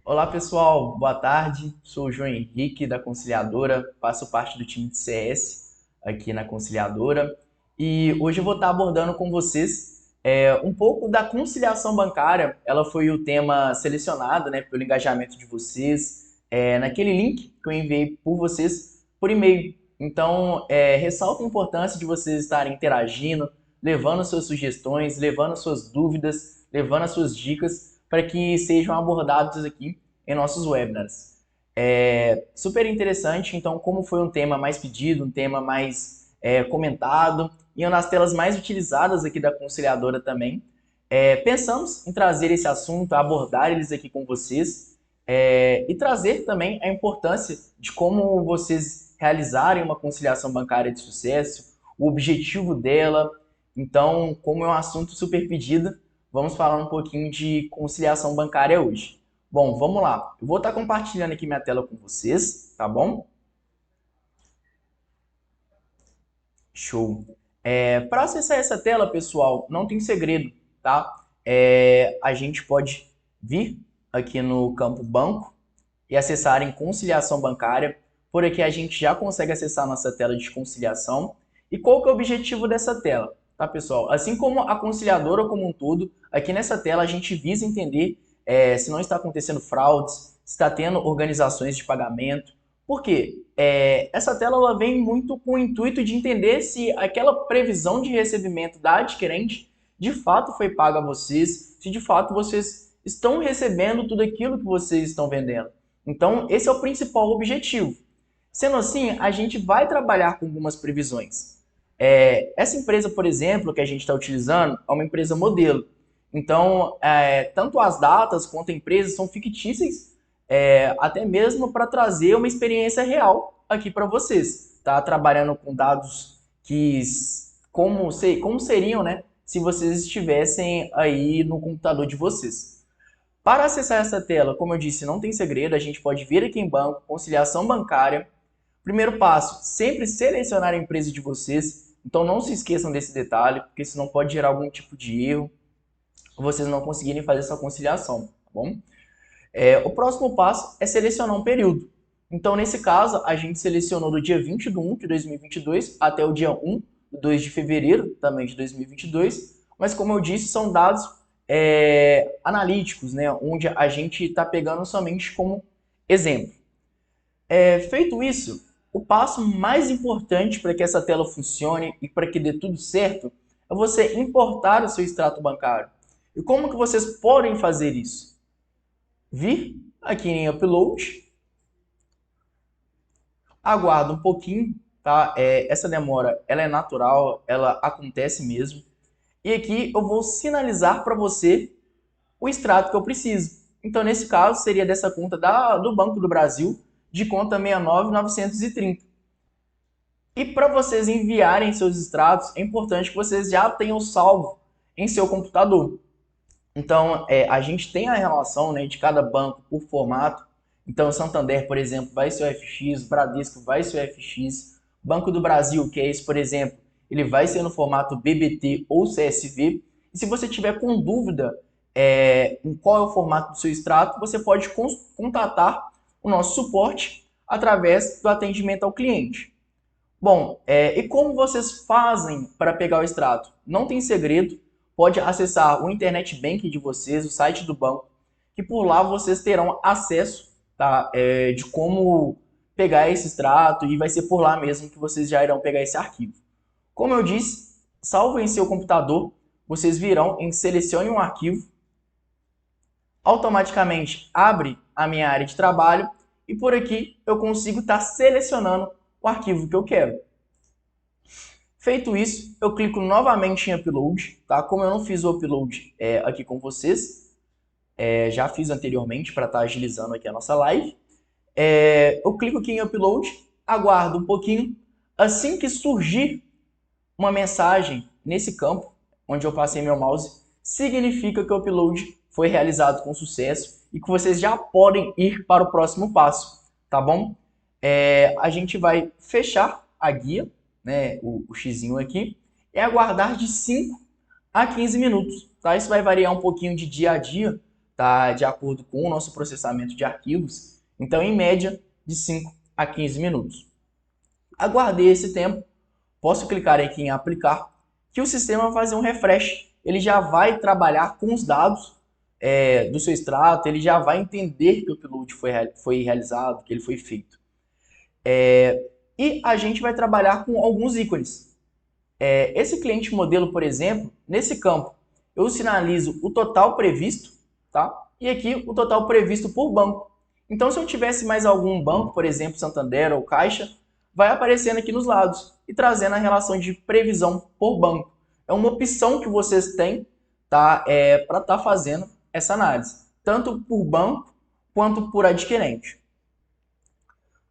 Olá pessoal, boa tarde. Sou o João Henrique da Conciliadora, faço parte do time de CS aqui na Conciliadora e hoje eu vou estar abordando com vocês um pouco da conciliação bancária. Ela foi o tema selecionado, né, pelo engajamento de vocês naquele link que eu enviei por vocês por e-mail. Então, ressalto a importância de vocês estarem interagindo, levando suas sugestões, levando suas dúvidas, levando as suas dicas para que sejam abordados aqui em nossos webinars. É super interessante, então, como foi um tema mais pedido, um tema mais comentado, e uma das telas mais utilizadas aqui da Conciliadora também, pensamos em trazer esse assunto, abordar eles aqui com vocês, e trazer também a importância de como vocês realizarem uma conciliação bancária de sucesso, o objetivo dela. Então, como é um assunto super pedido, vamos falar um pouquinho de conciliação bancária hoje. Bom, vamos lá. Eu vou estar compartilhando aqui minha tela com vocês, tá bom? Show. Para acessar essa tela, pessoal, não tem segredo, tá? A gente pode vir aqui no campo banco e acessar em conciliação bancária. Por aqui a gente já consegue acessar a nossa tela de conciliação. E qual que é o objetivo dessa tela? Tá, pessoal? Assim como a conciliadora como um todo, aqui nessa tela a gente visa entender se não está acontecendo fraudes, se está tendo organizações de pagamento. Por quê? Essa tela ela vem muito com o intuito de entender se aquela previsão de recebimento da adquirente de fato foi paga a vocês, se de fato vocês estão recebendo tudo aquilo que vocês estão vendendo. Então, esse é o principal objetivo. Sendo assim, a gente vai trabalhar com algumas previsões. Essa empresa, por exemplo, que a gente está utilizando, é uma empresa modelo. Então, tanto as datas quanto a empresa são fictícias, até mesmo para trazer uma experiência real aqui para vocês. Tá trabalhando com dados que como seriam, né, se vocês estivessem aí no computador de vocês. Para acessar essa tela, como eu disse, não tem segredo, a gente pode vir aqui em banco, conciliação bancária. Primeiro passo, sempre selecionar a empresa de vocês. Então não se esqueçam desse detalhe, porque senão pode gerar algum tipo de erro, vocês não conseguirem fazer essa conciliação, tá bom? O próximo passo é selecionar um período. Então, nesse caso, a gente selecionou do dia 20 de 1 de 2022 até o dia 1 de 2 de fevereiro também de 2022. Mas, como eu disse, são dados analíticos, né? Onde a gente está pegando somente como exemplo. Feito isso, o passo mais importante para que essa tela funcione e para que dê tudo certo é você importar o seu extrato bancário. E como que vocês podem fazer isso? Vir aqui em Upload, aguarda um pouquinho, tá? Essa demora ela é natural, ela acontece mesmo. E aqui eu vou sinalizar para você o extrato que eu preciso. Então, nesse caso, seria dessa conta do Banco do Brasil, de conta 69930. E para vocês enviarem seus extratos, é importante que vocês já tenham salvo em seu computador. Então, a gente tem a relação, né, de cada banco por formato. Então, Santander, por exemplo, vai ser o FX, Bradesco vai ser o FX, Banco do Brasil, que é esse, por exemplo, ele vai ser no formato BBT ou CSV. E se você tiver com dúvida em qual é o formato do seu extrato, você pode contatar o nosso suporte através do atendimento ao cliente. Bom, e como vocês fazem para pegar o extrato? Não tem segredo, pode acessar o Internet Banking de vocês, o site do banco, que por lá vocês terão acesso, tá, de como pegar esse extrato e vai ser por lá mesmo que vocês já irão pegar esse arquivo. Como eu disse, salvo em seu computador, vocês virão em selecione um arquivo, automaticamente abre a minha área de trabalho e por aqui eu consigo estar selecionando o arquivo que eu quero. Feito isso, eu clico novamente em Upload, tá? Como eu não fiz o upload aqui com vocês, já fiz anteriormente para estar agilizando aqui a nossa live. Eu clico aqui em Upload, aguardo um pouquinho. Assim que surgir uma mensagem nesse campo, onde eu passei meu mouse, significa que o upload foi realizado com sucesso e que vocês já podem ir para o próximo passo, tá bom? A gente vai fechar a guia, né, o xizinho aqui, e aguardar de 5 a 15 minutos, tá? Isso vai variar um pouquinho de dia a dia, tá? De acordo com o nosso processamento de arquivos. Então, em média, de 5 a 15 minutos. Aguardei esse tempo, posso clicar aqui em aplicar, que o sistema vai fazer um refresh. Ele já vai trabalhar com os dados do seu extrato, ele já vai entender que o upload foi realizado, que ele foi feito. E a gente vai trabalhar com alguns ícones. Esse cliente modelo, por exemplo, nesse campo, eu sinalizo o total previsto, tá? E aqui o total previsto por banco. Então, se eu tivesse mais algum banco, por exemplo, Santander ou Caixa, vai aparecendo aqui nos lados e trazendo a relação de previsão por banco. É uma opção que vocês têm, tá? Para estar fazendo essa análise, tanto por banco quanto por adquirente.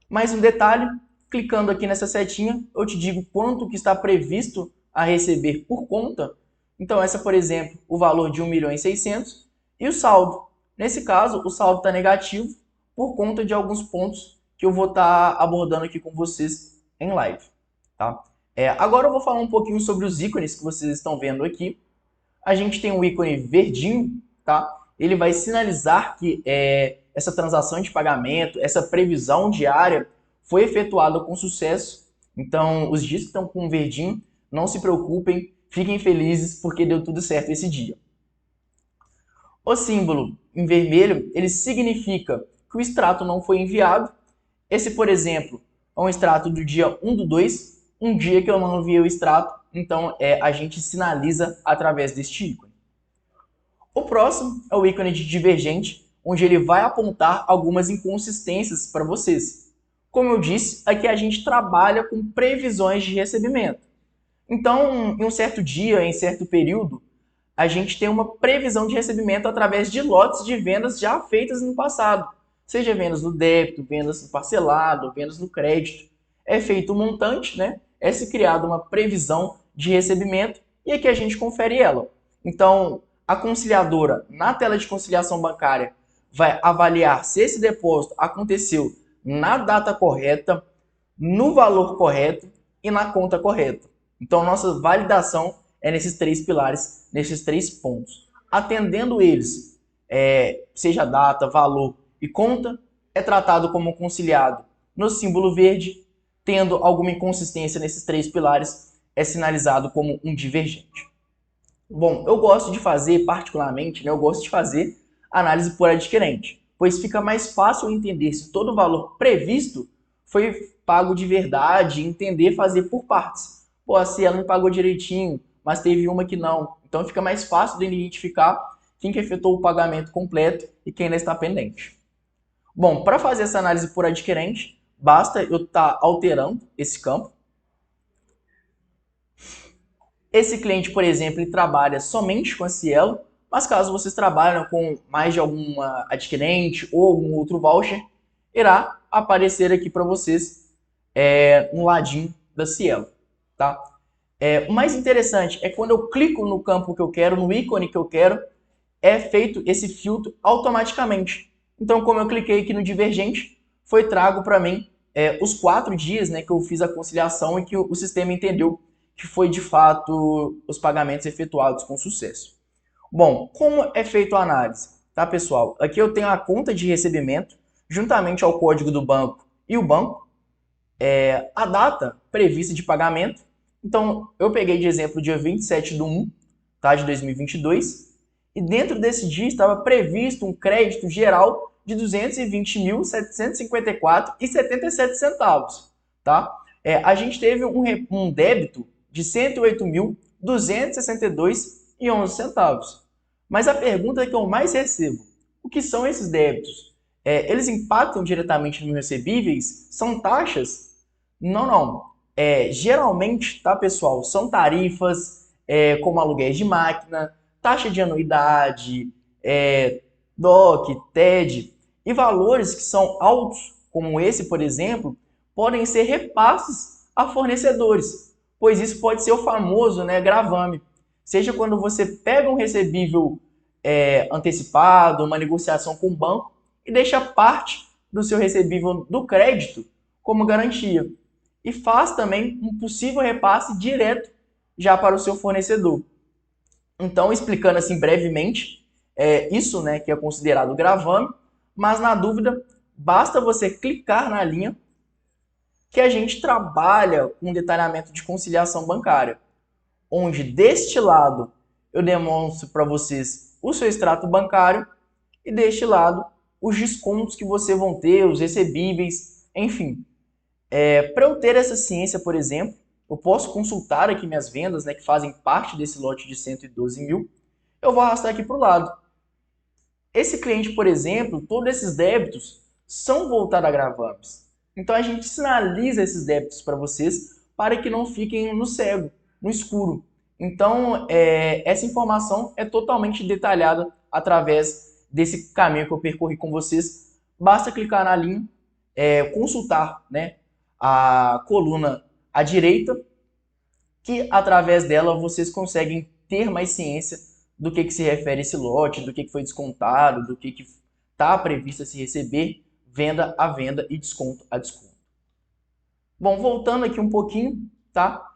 Mais um detalhe, clicando aqui nessa setinha, eu te digo quanto que está previsto a receber por conta. Então, essa, por exemplo, o valor de 1.600.000 e o saldo. Nesse caso, o saldo está negativo por conta de alguns pontos que eu vou estar abordando aqui com vocês em live. Tá? Agora eu vou falar um pouquinho sobre os ícones que vocês estão vendo aqui. A gente tem o ícone verdinho, tá? Ele vai sinalizar que essa transação de pagamento, essa previsão diária foi efetuada com sucesso. Então, os dias que estão com verdinho, não se preocupem, fiquem felizes porque deu tudo certo esse dia. O símbolo em vermelho, ele significa que o extrato não foi enviado. Esse, por exemplo, é um extrato do dia 1/2, um dia que eu não enviei o extrato, então a gente sinaliza através deste ícone. O próximo é o ícone de divergente, onde ele vai apontar algumas inconsistências para vocês. Como eu disse, aqui a gente trabalha com previsões de recebimento. Então, em um certo dia, em certo período, a gente tem uma previsão de recebimento através de lotes de vendas já feitas no passado. Seja vendas no débito, vendas no parcelado, vendas no crédito. É feito um montante, né? É se criada uma previsão de recebimento e aqui a gente confere ela. Então, a conciliadora, na tela de conciliação bancária, vai avaliar se esse depósito aconteceu na data correta, no valor correto e na conta correta. Então, nossa validação é nesses 3 pilares, nesses 3 pontos. Atendendo eles, seja data, valor e conta, é tratado como conciliado no símbolo verde. Tendo alguma inconsistência nesses 3 pilares, é sinalizado como um divergente. Bom, eu gosto de fazer, particularmente, eu gosto de fazer análise por adquirente, pois fica mais fácil entender se todo o valor previsto foi pago de verdade e entender fazer por partes. Pô, se ela não pagou direitinho, mas teve uma que não. Então fica mais fácil de identificar quem que efetuou o pagamento completo e quem ainda está pendente. Bom, para fazer essa análise por adquirente, basta eu estar alterando esse campo. Esse cliente, por exemplo, ele trabalha somente com a Cielo, mas caso vocês trabalhem com mais de alguma adquirente ou algum outro voucher, irá aparecer aqui para vocês um ladinho da Cielo. Tá? O mais interessante é quando eu clico no campo que eu quero, no ícone que eu quero, é feito esse filtro automaticamente. Então, como eu cliquei aqui no divergente, foi trago para mim os 4 dias, né, que eu fiz a conciliação e que o sistema entendeu que foi de fato os pagamentos efetuados com sucesso. Bom, como é feita a análise? Tá, pessoal? Aqui eu tenho a conta de recebimento, juntamente ao código do banco e o banco, a data prevista de pagamento. Então, eu peguei de exemplo o dia 27/1, tá, de 2022, e dentro desse dia estava previsto um crédito geral de R$ 220.754,77, tá? A gente teve um débito de R$ 108.262,11. Mas a pergunta que eu mais recebo, o que são esses débitos? Eles impactam diretamente nos recebíveis? São taxas? Não. Geralmente, tá, pessoal, são tarifas como aluguéis de máquina, taxa de anuidade, DOC, TED, e valores que são altos, como esse, por exemplo, podem ser repasses a fornecedores, pois isso pode ser o famoso, né, gravame. Seja quando você pega um recebível antecipado, uma negociação com o banco, e deixa parte do seu recebível do crédito como garantia. E faz também um possível repasse direto já para o seu fornecedor. Então, explicando assim brevemente, isso, né, que é considerado gravame, mas na dúvida, basta você clicar na linha que a gente trabalha com detalhamento de conciliação bancária, onde deste lado eu demonstro para vocês o seu extrato bancário e deste lado os descontos que vocês vão ter, os recebíveis, enfim. Para eu ter essa ciência, por exemplo, eu posso consultar aqui minhas vendas, né, que fazem parte desse lote de 112 mil. Eu vou arrastar aqui para o lado. Esse cliente, por exemplo, todos esses débitos são voltados a gravames. Então a gente sinaliza esses débitos para vocês para que não fiquem no cego, no escuro. Então essa informação é totalmente detalhada através desse caminho que eu percorri com vocês. Basta clicar na linha, consultar, né, a coluna à direita, que através dela vocês conseguem ter mais ciência do que se refere esse lote, do que foi descontado, do que está previsto a se receber, venda a venda e desconto a desconto. Bom, voltando aqui um pouquinho, tá?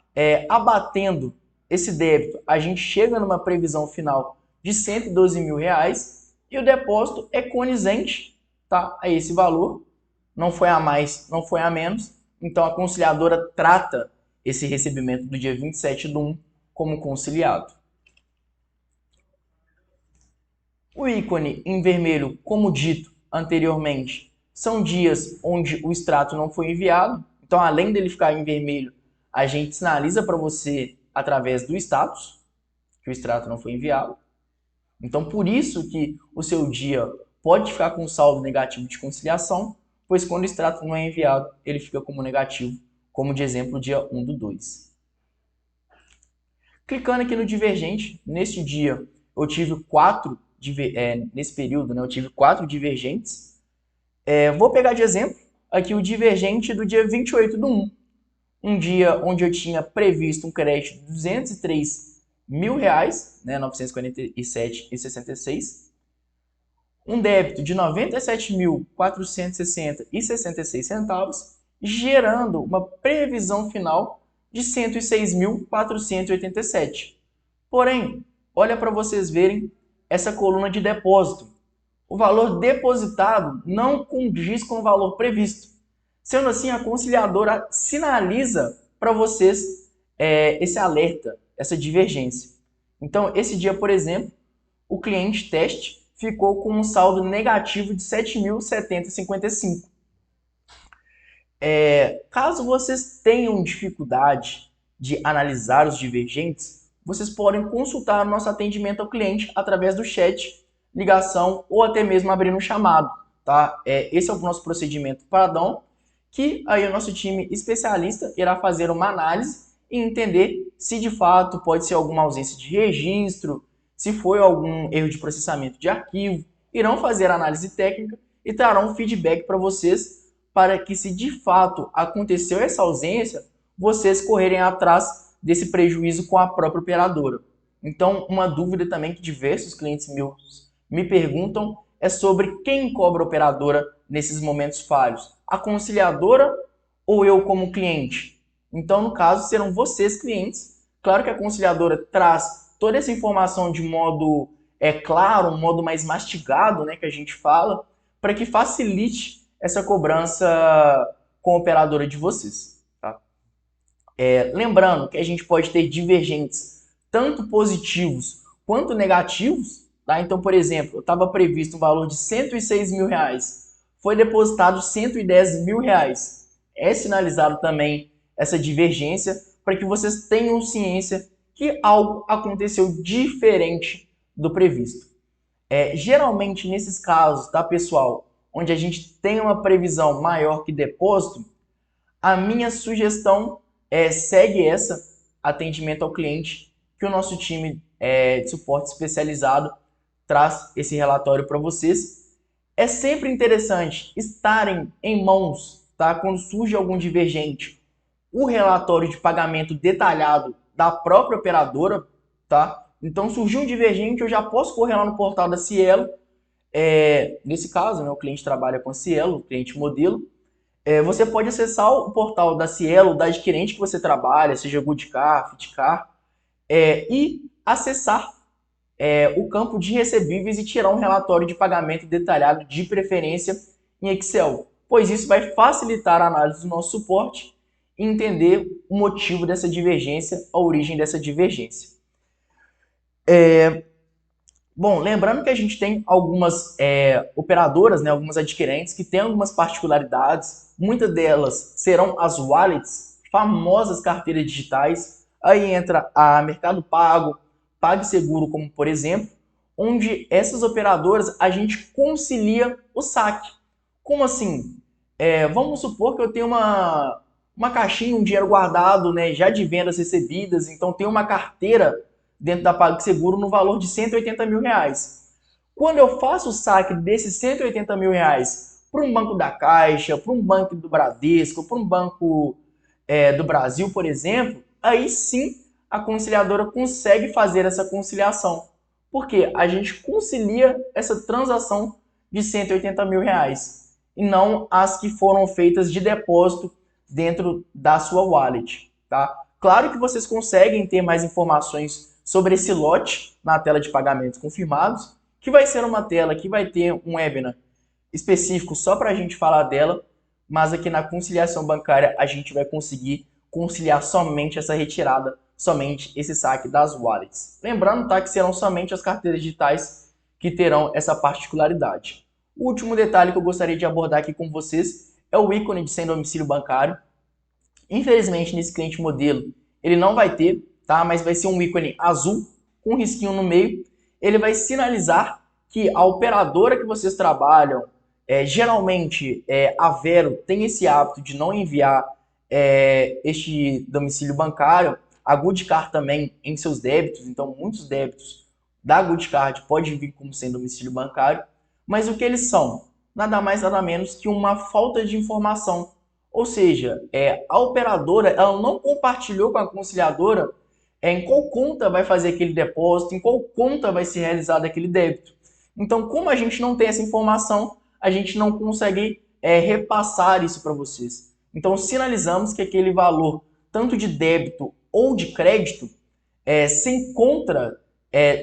Abatendo esse débito, a gente chega numa previsão final de 112 mil reais e o depósito é conizente, tá, a esse valor. Não foi a mais, não foi a menos. Então a conciliadora trata esse recebimento do dia 27/1 como conciliado. O ícone em vermelho, como dito anteriormente, são dias onde o extrato não foi enviado. Então, além dele ficar em vermelho, a gente sinaliza para você através do status que o extrato não foi enviado. Então, por isso que o seu dia pode ficar com saldo negativo de conciliação, pois quando o extrato não é enviado, ele fica como negativo, como de exemplo, dia 1/2. Clicando aqui no divergente, neste dia eu tive nesse período, né, eu tive 4 divergentes. Vou pegar de exemplo aqui o divergente do dia 28/1, um dia onde eu tinha previsto um crédito de 203 mil reais, né, 947,66, um débito de 97.460,66 centavos, gerando uma previsão final de 106.487. Porém, olha para vocês verem essa coluna de depósito. O valor depositado não condiz com o valor previsto. Sendo assim, a conciliadora sinaliza para vocês esse alerta, essa divergência. Então, esse dia, por exemplo, o cliente teste ficou com um saldo negativo de 7.070,55. Caso vocês tenham dificuldade de analisar os divergentes, vocês podem consultar o nosso atendimento ao cliente através do chat, ligação ou até mesmo abrir um chamado. Tá? Esse é o nosso procedimento padrão, que aí o nosso time especialista irá fazer uma análise e entender se de fato pode ser alguma ausência de registro, se foi algum erro de processamento de arquivo. Irão fazer a análise técnica e trarão um feedback para vocês, para que, se de fato aconteceu essa ausência, vocês correrem atrás desse prejuízo com a própria operadora. Então, uma dúvida também que diversos clientes meus me perguntam é sobre quem cobra a operadora nesses momentos falhos, a conciliadora ou eu como cliente? Então, no caso, serão vocês clientes. Claro que a conciliadora traz toda essa informação de modo claro, um modo mais mastigado, né, que a gente fala, para que facilite essa cobrança com a operadora de vocês. Tá? Lembrando que a gente pode ter divergentes tanto positivos quanto negativos. Tá? Então, por exemplo, eu estava previsto um valor de 106 mil reais, foi depositado 110 mil reais. É sinalizado também essa divergência para que vocês tenham ciência que algo aconteceu diferente do previsto. Geralmente, nesses casos, tá, pessoal, onde a gente tem uma previsão maior que depósito, a minha sugestão segue essa, atendimento ao cliente, que o nosso time de suporte especializado traz esse relatório para vocês. É sempre interessante estarem em mãos, tá, quando surge algum divergente, o relatório de pagamento detalhado da própria operadora, tá? Então, surgiu um divergente, eu já posso correr lá no portal da Cielo. Nesse caso, né, o cliente trabalha com a Cielo, o cliente modelo. Você pode acessar o portal da Cielo, da adquirente que você trabalha, seja Goodcar, Fitcar, e acessar o campo de recebíveis e tirar um relatório de pagamento detalhado, de preferência em Excel, pois isso vai facilitar a análise do nosso suporte e entender o motivo dessa divergência, a origem dessa divergência. Bom, lembrando que a gente tem algumas operadoras, né, algumas adquirentes que têm algumas particularidades, muitas delas serão as wallets, famosas carteiras digitais, aí entra a Mercado Pago, PagSeguro, como por exemplo, onde essas operadoras a gente concilia o saque. Como assim? Vamos supor que eu tenho uma caixinha, um dinheiro guardado, né, já de vendas recebidas, então tem uma carteira dentro da PagSeguro no valor de R$ 180.000. Quando eu faço o saque desses R$ 180.000 para um banco da Caixa, para um banco do Bradesco, para um banco do Brasil, por exemplo, aí sim a conciliadora consegue fazer essa conciliação. Porque a gente concilia essa transação de R$ 180.000 e não as que foram feitas de depósito dentro da sua wallet, tá? Claro que vocês conseguem ter mais informações sobre esse lote na tela de pagamentos confirmados, que vai ser uma tela que vai ter um webinar específico só para a gente falar dela, mas aqui na conciliação bancária a gente vai conseguir conciliar somente essa retirada, somente esse saque das wallets. Lembrando, tá, que serão somente as carteiras digitais que terão essa particularidade. O último detalhe que eu gostaria de abordar aqui com vocês é o ícone de sem domicílio bancário. Infelizmente, nesse cliente modelo, ele não vai ter, tá? Mas vai ser um ícone azul com um risquinho no meio. Ele vai sinalizar que a operadora que vocês trabalham, geralmente a Vero tem esse hábito de não enviar este domicílio bancário. A Goodcard também em seus débitos, então muitos débitos da Goodcard podem vir como sem domicílio bancário. Mas o que eles são? Nada mais, nada menos que uma falta de informação. Ou seja, a operadora ela não compartilhou com a conciliadora em qual conta vai fazer aquele depósito, em qual conta vai ser realizado aquele débito. Então, como a gente não tem essa informação, a gente não consegue repassar isso para vocês. Então, sinalizamos que aquele valor, tanto de débito ou de crédito, se encontra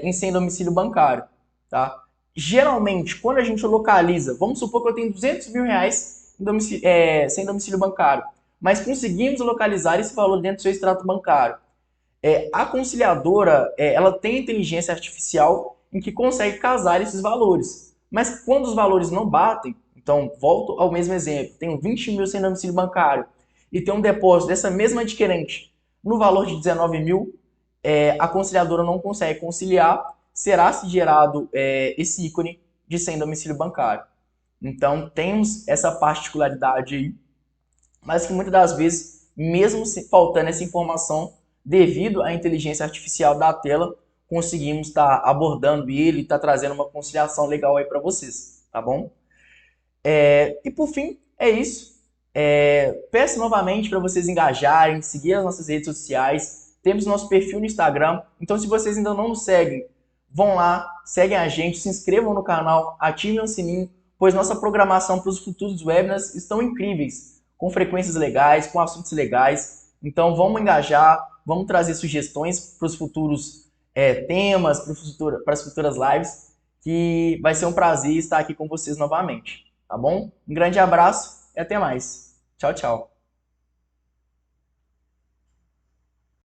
em sem domicílio bancário. Tá? Geralmente, quando a gente localiza, vamos supor que eu tenho R$ 200.000 sem domicílio bancário, mas conseguimos localizar esse valor dentro do seu extrato bancário. A conciliadora ela tem inteligência artificial em que consegue casar esses valores. Mas quando os valores não batem, então volto ao mesmo exemplo, tenho 20.000 sem domicílio bancário e tenho um depósito dessa mesma adquirente no valor de 19.000, a conciliadora não consegue conciliar, será se gerado esse ícone de sem domicílio bancário. Então temos essa particularidade aí, mas que muitas das vezes, mesmo faltando essa informação, devido à inteligência artificial da tela, conseguimos estar abordando ele e estar trazendo uma conciliação legal aí para vocês, tá bom? E por fim, é isso. Peço novamente para vocês engajarem, seguir as nossas redes sociais. Temos nosso perfil no Instagram, então se vocês ainda não nos seguem, vão lá, seguem a gente, se inscrevam no canal, ativem o sininho, pois nossa programação para os futuros webinars estão incríveis, com frequências legais, com assuntos legais. Então vamos engajar, vamos trazer sugestões para os futuros temas, para as futuras lives, que vai ser um prazer estar aqui com vocês novamente, tá bom? Um grande abraço e até mais. Tchau, tchau.